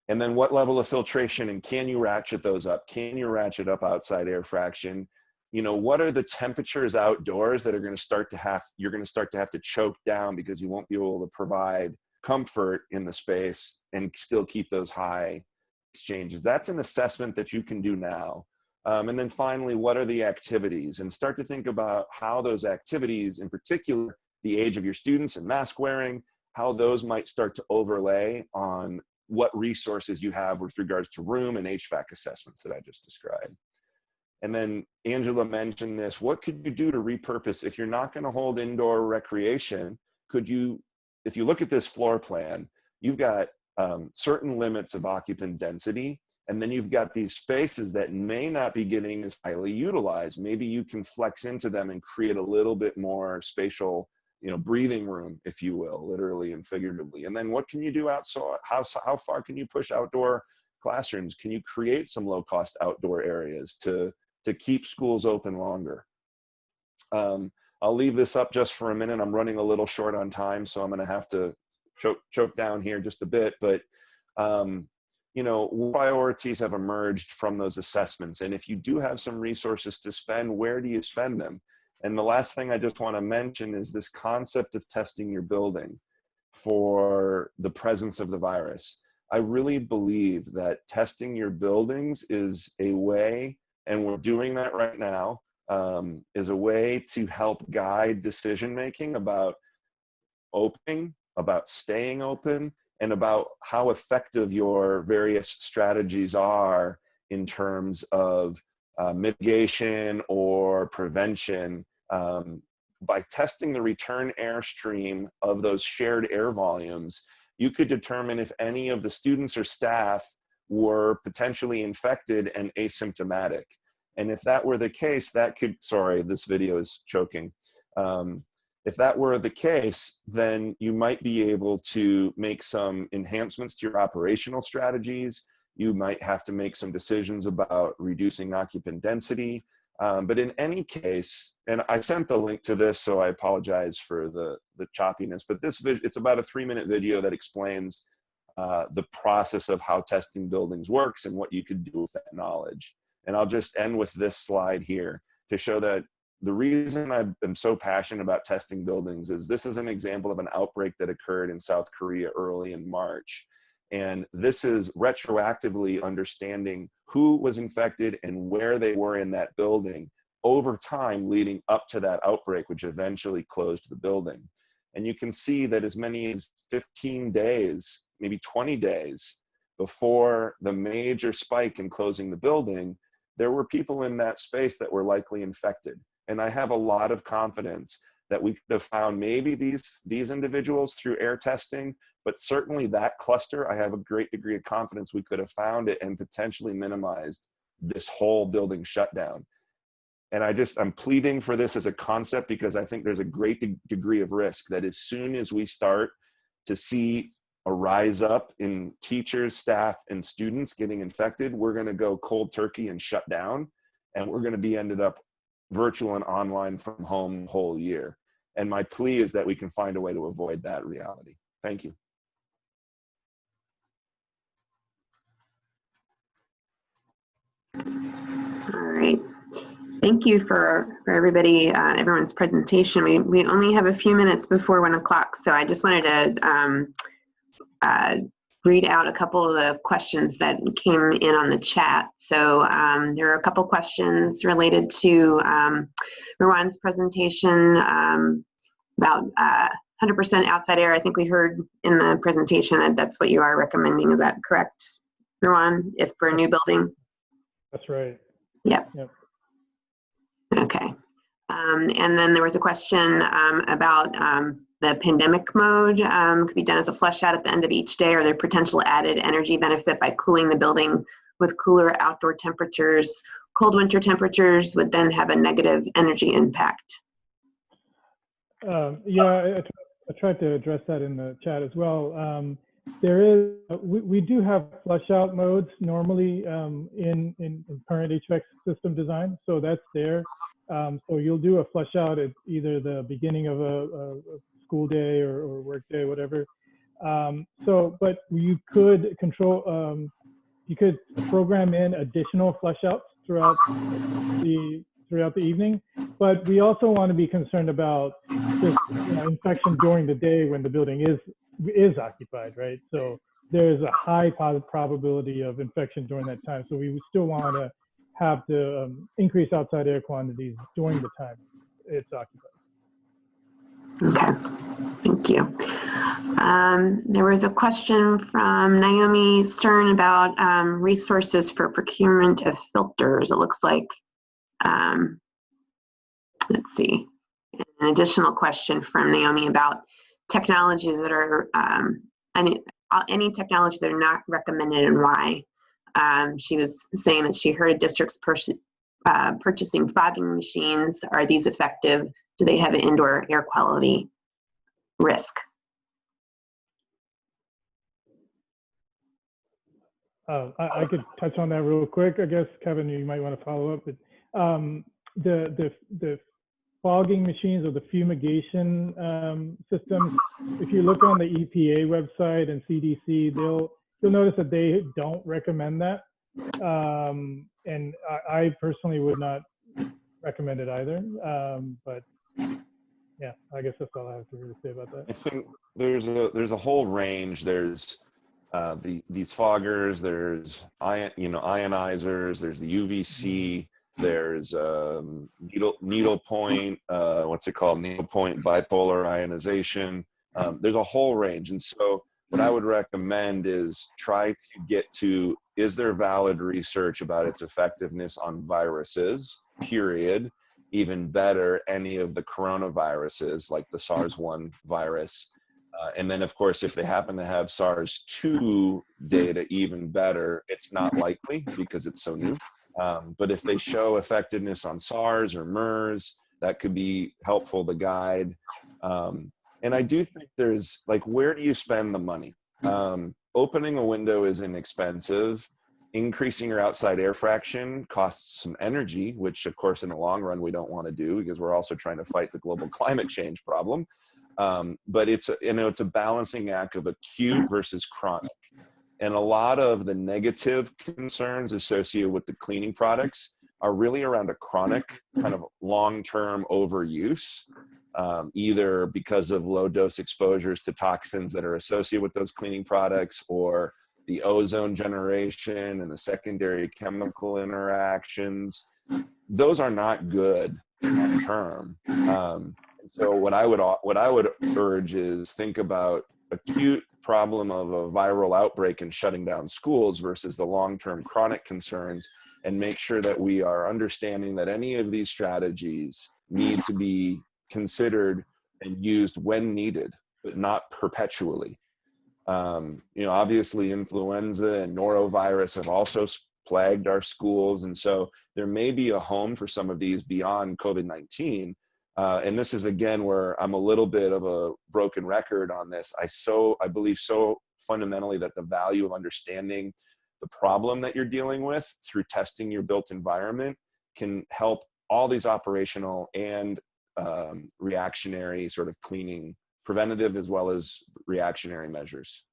And then what level of filtration, and can you ratchet those up? Can you ratchet up outside air fraction? You know, what are the temperatures outdoors that are going to start to have, you're going to start to have to choke down because you won't be able to provide comfort in the space and still keep those high exchanges? That's an assessment that you can do now. And then finally, what are the activities? And start to think about how those activities, in particular, the age of your students and mask wearing, how those might start to overlay on what resources you have with regards to room and HVAC assessments that I just described. And then Angela mentioned this, what could you do to repurpose? If you're not going to hold indoor recreation, could you, if you look at this floor plan, you've got certain limits of occupant density, and then you've got these spaces that may not be getting as highly utilized. Maybe you can flex into them and create a little bit more spatial, you know, breathing room, if you will, literally and figuratively. And then what can you do outside? How far can you push outdoor classrooms? Can you create some low-cost outdoor areas to keep schools open longer? I'll leave this up just for a minute. I'm running a little short on time, so I'm going to have to choke down here just a bit. But you know, priorities have emerged from those assessments. And if you do have some resources to spend, where do you spend them? And the last thing I just want to mention is this concept of testing your building for the presence of the virus. I really believe that testing your buildings is a way, and we're doing that right now, is a way to help guide decision-making about opening, about staying open, and about how effective your various strategies are in terms of mitigation or prevention. By testing the return airstream of those shared air volumes, you could determine if any of the students or staff were potentially infected and asymptomatic. And if that were the case, that could, sorry, this video is choking. If that were the case, then you might be able to make some enhancements to your operational strategies. You might have to make some decisions about reducing occupant density. But in any case, and I sent the link to this, so I apologize for the choppiness, but this it's about a 3-minute video that explains the process of how testing buildings works and what you could do with that knowledge. And I'll just end with this slide here to show that the reason I am so passionate about testing buildings is this is an example of an outbreak that occurred in South Korea early in March. And this is retroactively understanding who was infected and where they were in that building over time leading up to that outbreak, which eventually closed the building. And you can see that as many as 15 days, maybe 20 days before the major spike in closing the building, there were people in that space that were likely infected. And I have a lot of confidence that we could have found maybe these individuals through air testing, but certainly that cluster, I have a great degree of confidence we could have found it and potentially minimized this whole building shutdown. And I'm pleading for this as a concept because I think there's a great degree of risk that as soon as we start to see a rise up in teachers, staff, and students getting infected, we're going to go cold turkey and shut down, and we're going to be ended up virtual and online from home the whole year. And my plea is that we can find a way to avoid that reality. Thank you. All right. Thank you for everybody, everyone's presentation. We only have a few minutes before 1 o'clock, so I just wanted to read out a couple of the questions that came in on the chat. So there are a couple questions related to Ruwan's presentation about 100% outside air. I think we heard in the presentation that that's what you are recommending. Is that correct, Ruwan, if for a new building? That's right. Yep. Okay. And then there was a question about the pandemic mode could be done as a flush out at the end of each day. Are there potential added energy benefit by cooling the building with cooler outdoor temperatures? Cold winter temperatures would then have a negative energy impact. Yeah, I tried to address that in the chat as well. We do have flush out modes normally in current HVAC system design, so that's there. So you'll do a flush out at either the beginning of a school day or work day, whatever. But you could control, you could program in additional flush outs throughout the evening. But we also want to be concerned about just infection during the day when the building is occupied, right? So there's a high probability of infection during that time. So we still want to have to increase outside air quantities during the time it's occupied. Okay, thank you. There was a question from Naomi Stern about resources for procurement of filters. It looks like, let's see, an additional question from Naomi about technologies that are, any technology that are not recommended and why. She was saying that she heard districts purchasing fogging machines. Are these effective? Do they have an indoor air quality risk? I could touch on that real quick. I guess, Kevin, you might want to follow up. But the fogging machines or the fumigation systems, if you look on the EPA website and CDC, you'll notice that they don't recommend that. And I personally would not recommend it either. But yeah, I guess that's all I have to really say about that. I think there's a whole range. There's these foggers, there's ionizers, there's the UVC, there's needle point, what's it called? Needle point bipolar ionization. There's a whole range. And so what I would recommend is try to get to, is there valid research about its effectiveness on viruses, period? Even better, any of the coronaviruses like the SARS-1 virus. And then, of course, if they happen to have SARS-2 data, even better. It's not likely because it's so new. But if they show effectiveness on SARS or MERS, that could be helpful to guide. And I do think there's like, where do you spend the money? Opening a window is inexpensive. Increasing your outside air fraction costs some energy, which of course in the long run we don't want to do because we're also trying to fight the global climate change problem. But it's a balancing act of acute versus chronic. And a lot of the negative concerns associated with the cleaning products are really around a chronic kind of long-term overuse, either because of low dose exposures to toxins that are associated with those cleaning products, or the ozone generation and the secondary chemical interactions. Those are not good long term. So what I would urge is think about acute problem of a viral outbreak and shutting down schools versus the long-term chronic concerns, and make sure that we are understanding that any of these strategies need to be considered and used when needed, but not perpetually. Obviously influenza and norovirus have also plagued our schools. And so there may be a home for some of these beyond COVID-19. And this is again where I'm a little bit of a broken record on this. I believe so fundamentally that the value of understanding the problem that you're dealing with through testing your built environment can help all these operational and reactionary sort of cleaning, preventative as well as reactionary measures.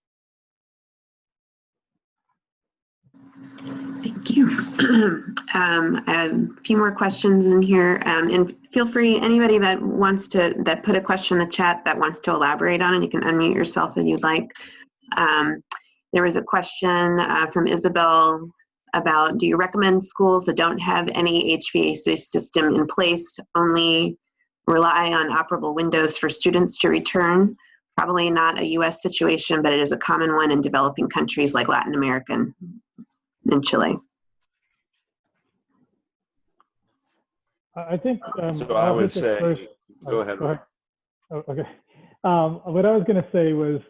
Thank you. I have a few more questions in here, and feel free, anybody that put a question in the chat that wants to elaborate on it, you can unmute yourself if you'd like. There was a question from Isabel about, do you recommend schools that don't have any HVAC system in place only rely on operable windows for students to return? Probably not a US situation, but it is a common one in developing countries like Latin America and Chile. I think. So I would say, go ahead. Oh, okay. What I was going to say was,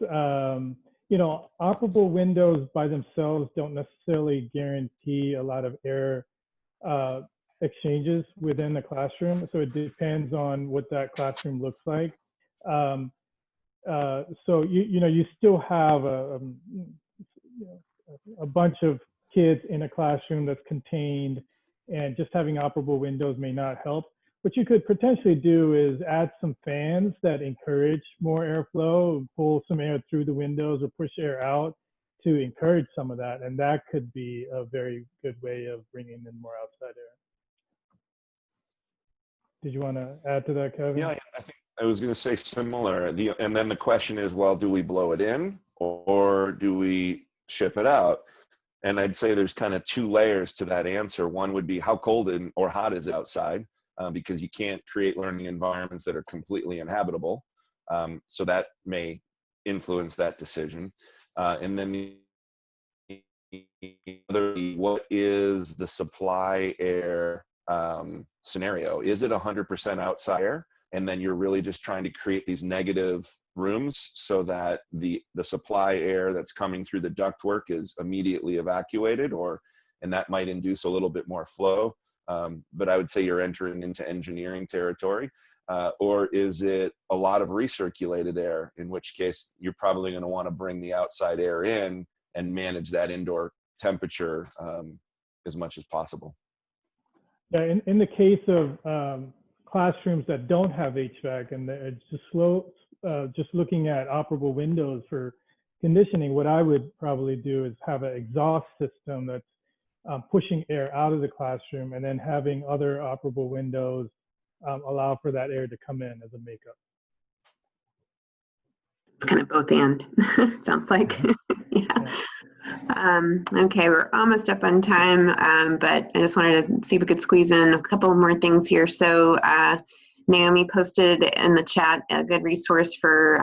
operable windows by themselves don't necessarily guarantee a lot of air exchanges within the classroom. So it depends on what that classroom looks like. So you still have a bunch of kids in a classroom that's contained, and just having operable windows may not help. What you could potentially do is add some fans that encourage more airflow, pull some air through the windows or push air out to encourage some of that. And that could be a very good way of bringing in more outside air. Did you want to add to that, Kevin? Yeah, I think I was going to say similar. And then the question is, well, do we blow it in or do we ship it out? And I'd say there's kind of two layers to that answer. One would be how cold or hot is it outside? Because you can't create learning environments that are completely inhabitable. So that may influence that decision. And then what is the supply air scenario? Is it 100% outside air? And then you're really just trying to create these negative rooms so that the supply air that's coming through the ductwork is immediately evacuated, and that might induce a little bit more flow. But I would say you're entering into engineering territory. Or is it a lot of recirculated air, in which case you're probably going to want to bring the outside air in and manage that indoor temperature as much as possible. Yeah, in the case of classrooms that don't have HVAC and it's just looking at operable windows for conditioning, what I would probably do is have an exhaust system that's pushing air out of the classroom, and then having other operable windows allow for that air to come in as a makeup. It's kind of both and, sounds like. Yeah. Okay, we're almost up on time, but I just wanted to see if we could squeeze in a couple more things here. So Naomi posted in the chat a good resource for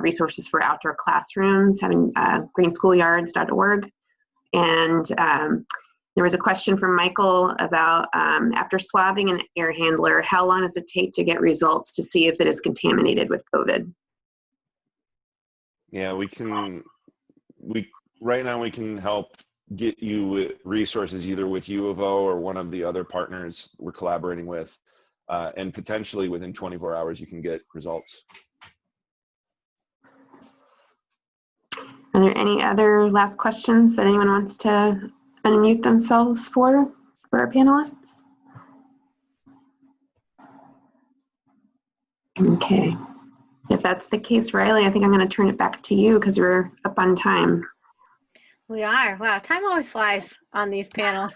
resources for outdoor classrooms, having greenschoolyards.org. And there was a question from Michael about after swabbing an air handler, how long does it take to get results to see if it is contaminated with COVID? Yeah, right now we can help get you resources either with U of O or one of the other partners we're collaborating with, and potentially within 24 hours you can get results. Are there any other last questions that anyone wants to unmute themselves for our panelists? Okay. If that's the case, Riley, I think I'm going to turn it back to you because we're up on time. We are. Wow, time always flies on these panels.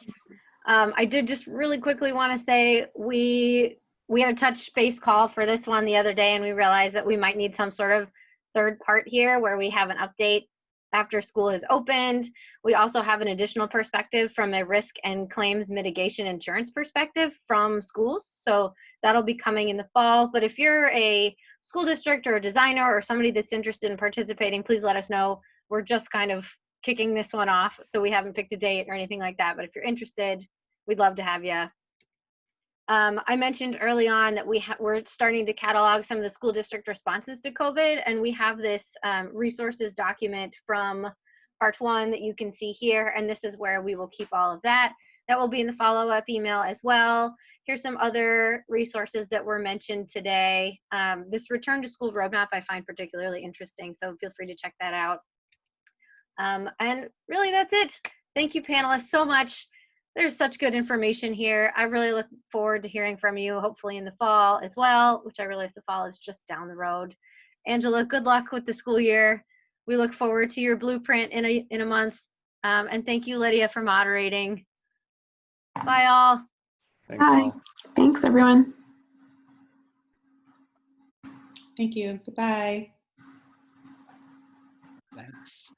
I did just really quickly want to say we had a touch base call for this one the other day, and we realized that we might need some sort of third part here where we have an update after school has opened. We also have an additional perspective from a risk and claims mitigation insurance perspective from schools. So that'll be coming in the fall. But if you're a school district or a designer or somebody that's interested in participating, please let us know. We're just kind of kicking this one off, so we haven't picked a date or anything like that. But if you're interested, we'd love to have you. I mentioned early on that we're starting to catalog some of the school district responses to COVID, and we have this resources document from part 1 that you can see here, and this is where we will keep all of that. That will be in the follow-up email as well. Here's some other resources that were mentioned today. This return to school roadmap I find particularly interesting, so feel free to check that out. And really that's it. Thank you, panelists, so much. There's such good information here. I really look forward to hearing from you, hopefully in the fall as well, which I realize the fall is just down the road. Angela, good luck with the school year. We look forward to your blueprint in a month. And thank you, Lydia, for moderating. Bye, all. Thanks, Bye. all. Thanks, everyone. Thank you. Goodbye. Thanks.